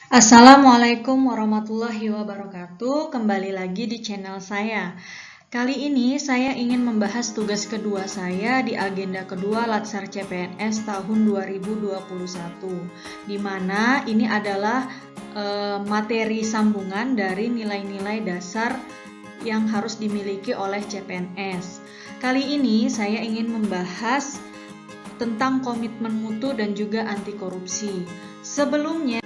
Assalamualaikum warahmatullahi wabarakatuh. Kembali lagi di channel saya. Kali ini saya ingin membahas tugas kedua saya di agenda kedua Latsar CPNS tahun 2021, di mana ini adalah materi sambungan dari nilai-nilai dasar yang harus dimiliki oleh CPNS. Kali ini saya ingin membahas tentang komitmen mutu dan juga anti korupsi. Sebelumnya,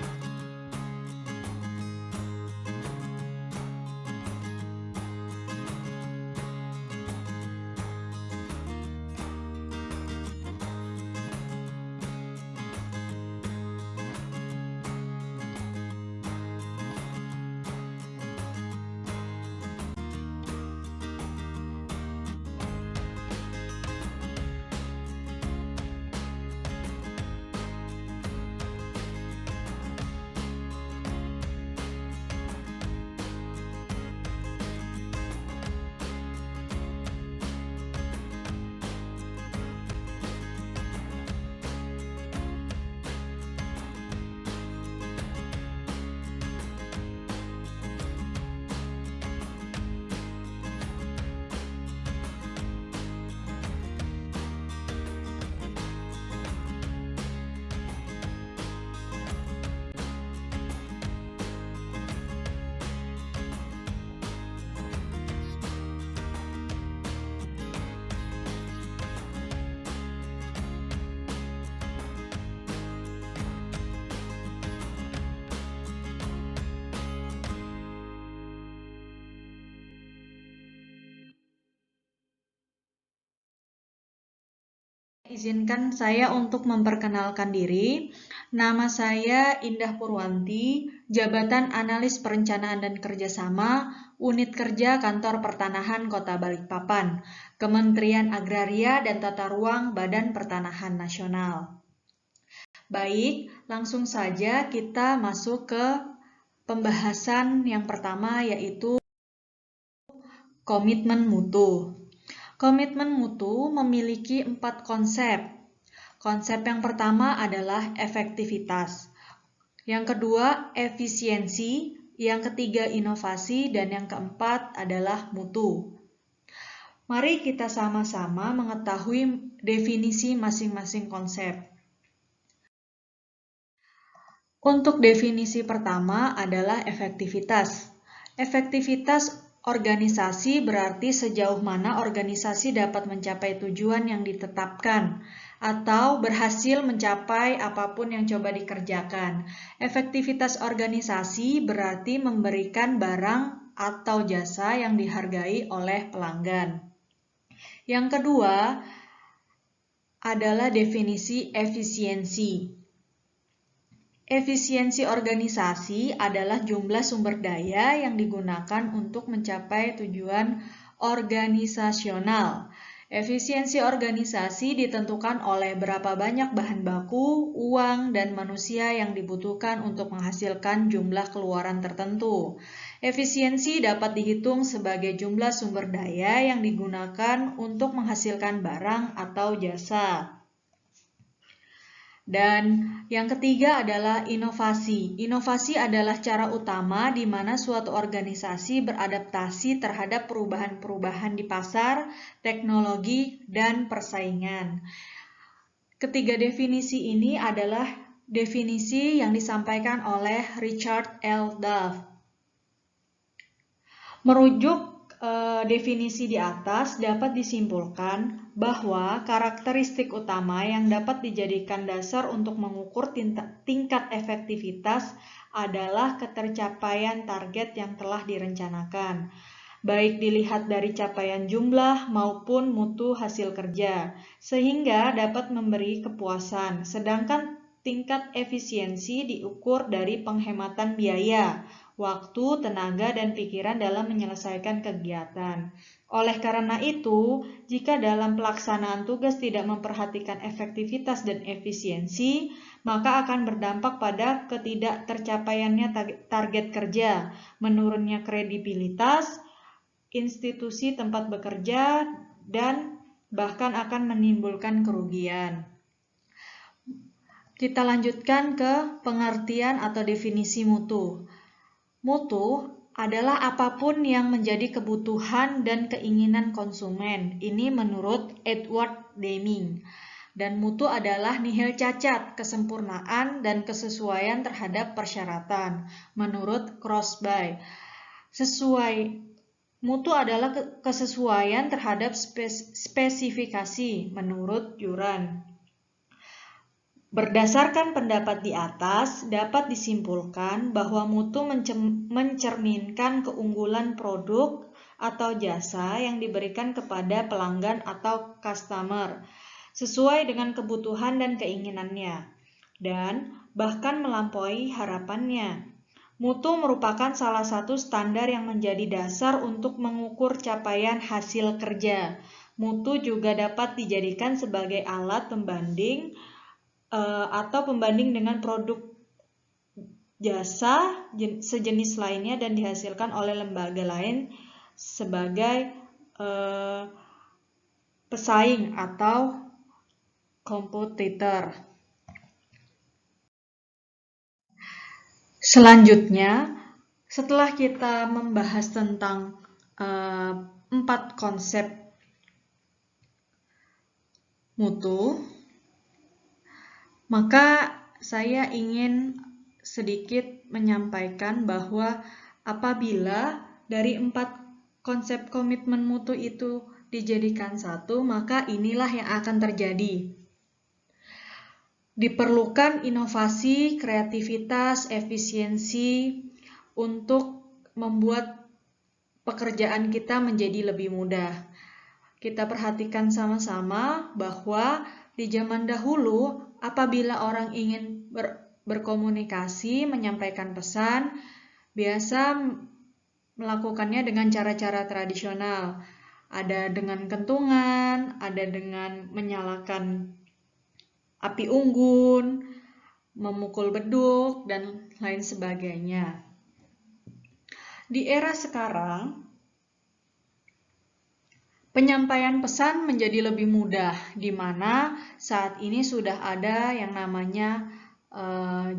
izinkan saya untuk memperkenalkan diri. Nama saya Indah Purwanti, jabatan Analis Perencanaan dan Kerjasama, Unit Kerja Kantor Pertanahan Kota Balikpapan, Kementerian Agraria dan Tata Ruang Badan Pertanahan Nasional. Baik, langsung saja kita masuk ke pembahasan yang pertama, yaitu komitmen mutu. Komitmen mutu memiliki 4 konsep. Konsep yang pertama adalah efektivitas. Yang kedua, efisiensi. Yang ketiga, inovasi. Dan yang keempat adalah mutu. Mari kita sama-sama mengetahui definisi masing-masing konsep. Untuk definisi pertama adalah efektivitas. Efektivitas organisasi berarti sejauh mana organisasi dapat mencapai tujuan yang ditetapkan atau berhasil mencapai apapun yang coba dikerjakan. Efektivitas organisasi berarti memberikan barang atau jasa yang dihargai oleh pelanggan. Yang kedua adalah definisi efisiensi. Efisiensi organisasi adalah jumlah sumber daya yang digunakan untuk mencapai tujuan organisasional. Efisiensi organisasi ditentukan oleh berapa banyak bahan baku, uang, dan manusia yang dibutuhkan untuk menghasilkan jumlah keluaran tertentu. Efisiensi dapat dihitung sebagai jumlah sumber daya yang digunakan untuk menghasilkan barang atau jasa. Dan yang ketiga adalah inovasi. Inovasi adalah cara utama di mana suatu organisasi beradaptasi terhadap perubahan-perubahan di pasar, teknologi, dan persaingan. Ketiga definisi ini adalah definisi yang disampaikan oleh Richard L. Duff. Merujuk definisi di atas dapat disimpulkan bahwa karakteristik utama yang dapat dijadikan dasar untuk mengukur tingkat efektivitas adalah ketercapaian target yang telah direncanakan, baik dilihat dari capaian jumlah maupun mutu hasil kerja, sehingga dapat memberi kepuasan, sedangkan tingkat efisiensi diukur dari penghematan biaya, waktu, tenaga, dan pikiran dalam menyelesaikan kegiatan. Oleh karena itu, jika dalam pelaksanaan tugas tidak memperhatikan efektivitas dan efisiensi, maka akan berdampak pada ketidaktercapaiannya target kerja, menurunnya kredibilitas institusi tempat bekerja, dan bahkan akan menimbulkan kerugian. Kita lanjutkan ke pengertian atau definisi mutu. Mutu adalah apapun yang menjadi kebutuhan dan keinginan konsumen. Ini menurut Edward Deming. Dan mutu adalah nihil cacat, kesempurnaan, dan kesesuaian terhadap persyaratan. Menurut Crosby. Mutu adalah kesesuaian terhadap spesifikasi. Menurut Juran. Berdasarkan pendapat di atas, dapat disimpulkan bahwa mutu mencerminkan keunggulan produk atau jasa yang diberikan kepada pelanggan atau customer, sesuai dengan kebutuhan dan keinginannya, dan bahkan melampaui harapannya. Mutu merupakan salah satu standar yang menjadi dasar untuk mengukur capaian hasil kerja. Mutu juga dapat dijadikan sebagai alat pembanding atau pembanding dengan produk jasa sejenis lainnya dan dihasilkan oleh lembaga lain sebagai pesaing atau kompetitor. Selanjutnya, setelah kita membahas tentang 4 konsep mutu, maka saya ingin sedikit menyampaikan bahwa apabila dari 4 konsep komitmen mutu itu dijadikan satu, maka inilah yang akan terjadi. Diperlukan inovasi, kreativitas, efisiensi untuk membuat pekerjaan kita menjadi lebih mudah. Kita perhatikan sama-sama bahwa di zaman dahulu, apabila orang ingin berkomunikasi, menyampaikan pesan, biasa melakukannya dengan cara-cara tradisional. Ada dengan kentungan, ada dengan menyalakan api unggun, memukul beduk, dan lain sebagainya. Di era sekarang, penyampaian pesan menjadi lebih mudah, di mana saat ini sudah ada yang namanya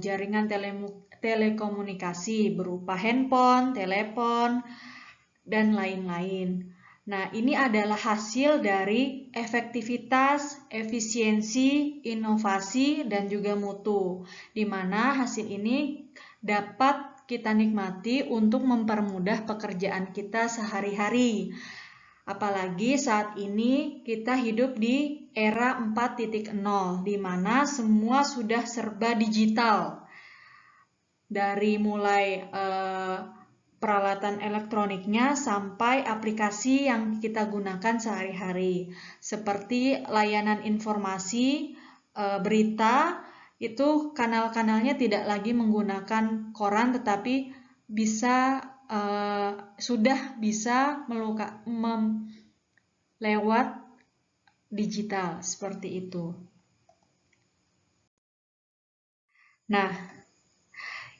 jaringan telekomunikasi berupa handphone, telepon, dan lain-lain. Nah, ini adalah hasil dari efektivitas, efisiensi, inovasi, dan juga mutu, di mana hasil ini dapat kita nikmati untuk mempermudah pekerjaan kita sehari-hari. Apalagi saat ini kita hidup di era 4.0, di mana semua sudah serba digital. Dari mulai peralatan elektroniknya sampai aplikasi yang kita gunakan sehari-hari. Seperti layanan informasi, berita, itu kanal-kanalnya tidak lagi menggunakan koran, tetapi sudah bisa lewat digital seperti itu. Nah,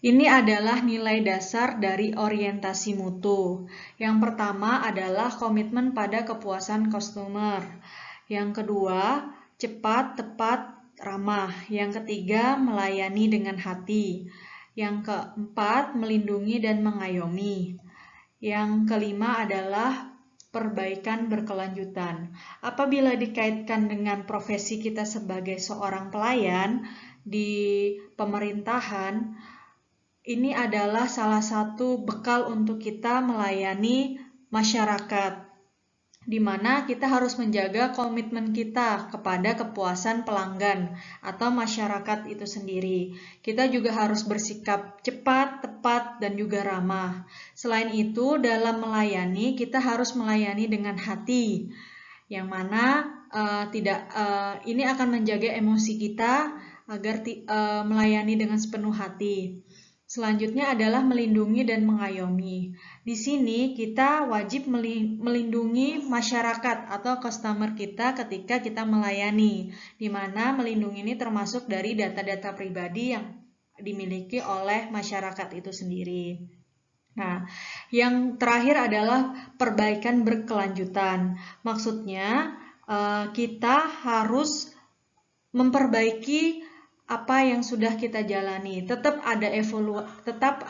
ini adalah nilai dasar dari orientasi mutu. Yang pertama adalah komitmen pada kepuasan customer. Yang kedua, cepat, tepat, ramah. Yang ketiga, melayani dengan hati. Yang keempat, melindungi dan mengayomi. Yang kelima adalah perbaikan berkelanjutan. Apabila dikaitkan dengan profesi kita sebagai seorang pelayan di pemerintahan, ini adalah salah satu bekal untuk kita melayani masyarakat, di mana kita harus menjaga komitmen kita kepada kepuasan pelanggan atau masyarakat itu sendiri. Kita juga harus bersikap cepat, tepat, dan juga ramah. Selain itu, dalam melayani, kita harus melayani dengan hati, yang mana ini akan menjaga emosi kita agar melayani dengan sepenuh hati. Selanjutnya adalah melindungi dan mengayomi. Di sini kita wajib melindungi masyarakat atau customer kita ketika kita melayani, di mana melindungi ini termasuk dari data-data pribadi yang dimiliki oleh masyarakat itu sendiri. Nah, yang terakhir adalah perbaikan berkelanjutan. Maksudnya kita harus memperbaiki apa yang sudah kita jalani. Tetap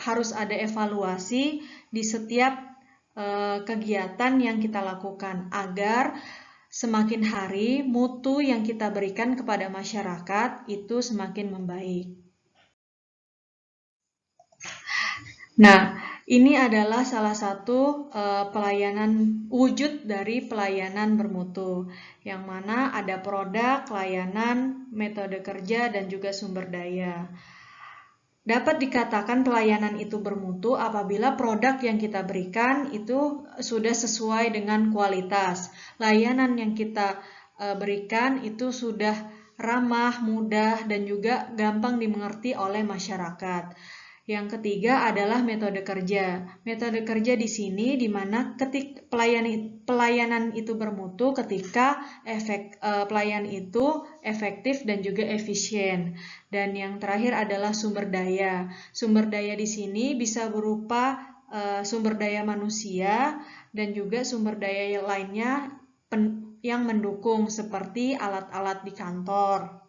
harus ada evaluasi di setiap kegiatan yang kita lakukan agar semakin hari mutu yang kita berikan kepada masyarakat itu semakin membaik. Nah, ini adalah salah satu wujud dari pelayanan bermutu, yang mana ada produk, layanan, metode kerja, dan juga sumber daya. Dapat dikatakan pelayanan itu bermutu apabila produk yang kita berikan itu sudah sesuai dengan kualitas. Layanan yang kita berikan itu sudah ramah, mudah, dan juga gampang dimengerti oleh masyarakat. Yang ketiga adalah metode kerja. Metode kerja di sini di mana pelayanan itu bermutu ketika pelayanan itu efektif dan juga efisien. Dan yang terakhir adalah sumber daya. Sumber daya di sini bisa berupa sumber daya manusia dan juga sumber daya lainnya yang mendukung seperti alat-alat di kantor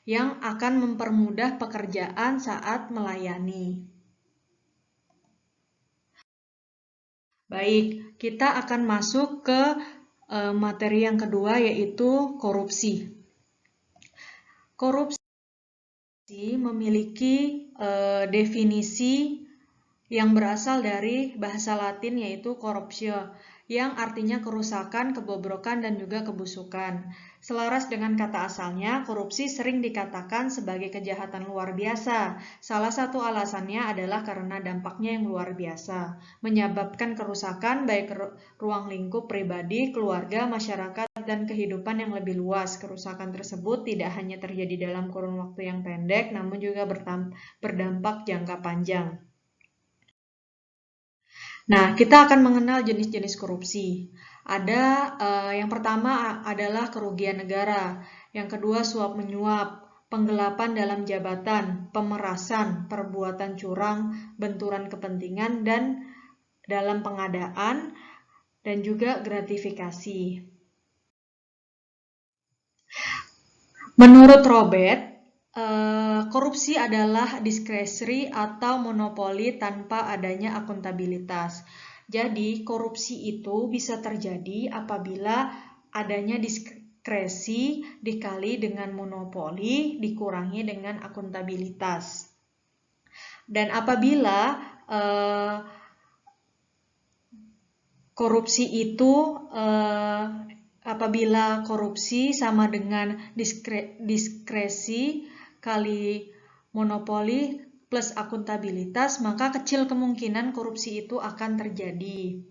yang akan mempermudah pekerjaan saat melayani. Baik, kita akan masuk ke materi yang kedua, yaitu korupsi. Korupsi memiliki definisi yang berasal dari bahasa Latin yaitu corruptio, yang artinya kerusakan, kebobrokan, dan juga kebusukan. Selaras dengan kata asalnya, korupsi sering dikatakan sebagai kejahatan luar biasa. Salah satu alasannya adalah karena dampaknya yang luar biasa, menyebabkan kerusakan baik ruang lingkup pribadi, keluarga, masyarakat, dan kehidupan yang lebih luas. Kerusakan tersebut tidak hanya terjadi dalam kurun waktu yang pendek, namun juga berdampak jangka panjang. Nah, kita akan mengenal jenis-jenis korupsi. Ada yang pertama adalah kerugian negara, yang kedua suap menyuap, penggelapan dalam jabatan, pemerasan, perbuatan curang, benturan kepentingan dan dalam pengadaan, dan juga gratifikasi. Menurut Robert, korupsi adalah diskresi atau monopoli tanpa adanya akuntabilitas. Jadi, korupsi itu bisa terjadi apabila adanya diskresi dikali dengan monopoli dikurangi dengan akuntabilitas. Dan apabila korupsi sama dengan diskresi kali monopoli plus akuntabilitas, maka kecil kemungkinan korupsi itu akan terjadi.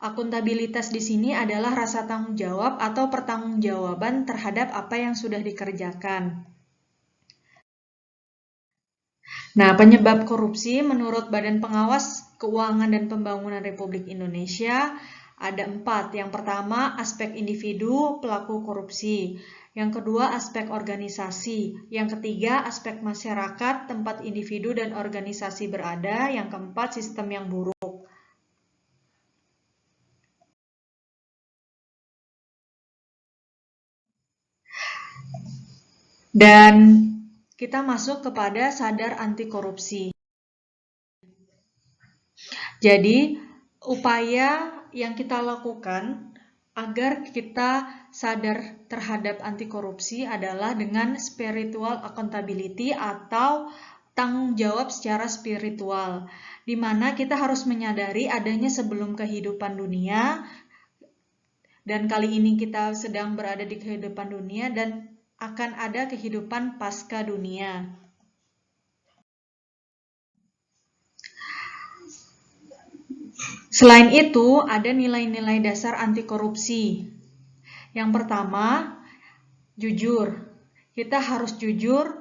Akuntabilitas di sini adalah rasa tanggung jawab atau pertanggungjawaban terhadap apa yang sudah dikerjakan. Nah, penyebab korupsi menurut Badan Pengawas Keuangan dan Pembangunan Republik Indonesia ada 4. Yang pertama, aspek individu pelaku korupsi. Yang kedua, aspek organisasi. Yang ketiga, aspek masyarakat, tempat individu dan organisasi berada. Yang keempat, sistem yang buruk. Dan kita masuk kepada sadar anti korupsi. Jadi, upaya yang kita lakukan agar kita sadar terhadap anti korupsi adalah dengan spiritual accountability atau tanggung jawab secara spiritual, di mana kita harus menyadari adanya sebelum kehidupan dunia, dan kali ini kita sedang berada di kehidupan dunia dan akan ada kehidupan pasca dunia. Selain itu, ada nilai-nilai dasar anti korupsi. Yang pertama, jujur. Kita harus jujur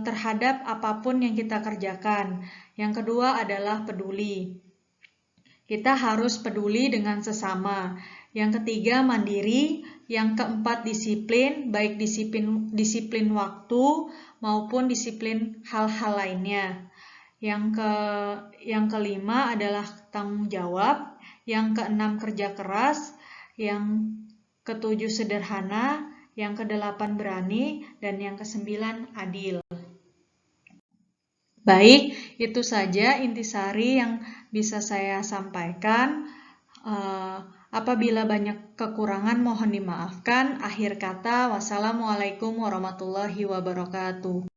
terhadap apapun yang kita kerjakan. Yang kedua adalah peduli. Kita harus peduli dengan sesama. Yang ketiga, mandiri. Yang keempat, disiplin, baik disiplin waktu maupun disiplin hal-hal lainnya. Yang kelima adalah tanggung jawab, yang keenam kerja keras, yang ketujuh sederhana, yang ke-8 berani, dan yang ke-9 adil. Baik, itu saja intisari yang bisa saya sampaikan. Apabila banyak kekurangan mohon dimaafkan. Akhir kata, wassalamualaikum warahmatullahi wabarakatuh.